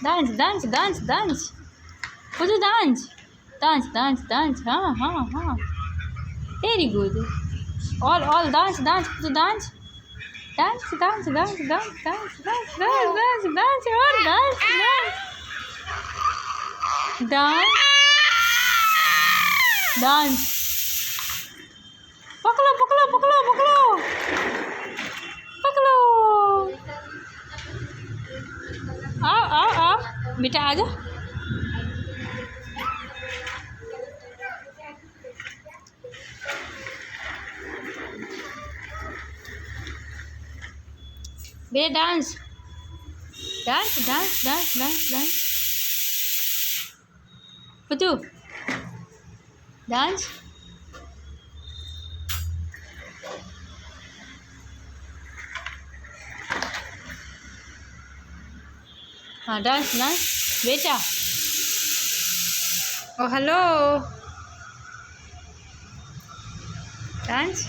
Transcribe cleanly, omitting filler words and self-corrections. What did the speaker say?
dance dance dance dance पुतू dance dance dance dance हाँ हाँ हाँ very good all dance dance पुतू dance dance dance dance dance dance dance dance dance और dance dance dance dance पकड़ो पकड़ो पकड़ो पकड़ो पकड़ो आओ आओ आओ बेटा आ जाओ बे dance dance dance dance dance dance पुतू डांस हाँ डांस डांस बेटा ओ हेलो डांस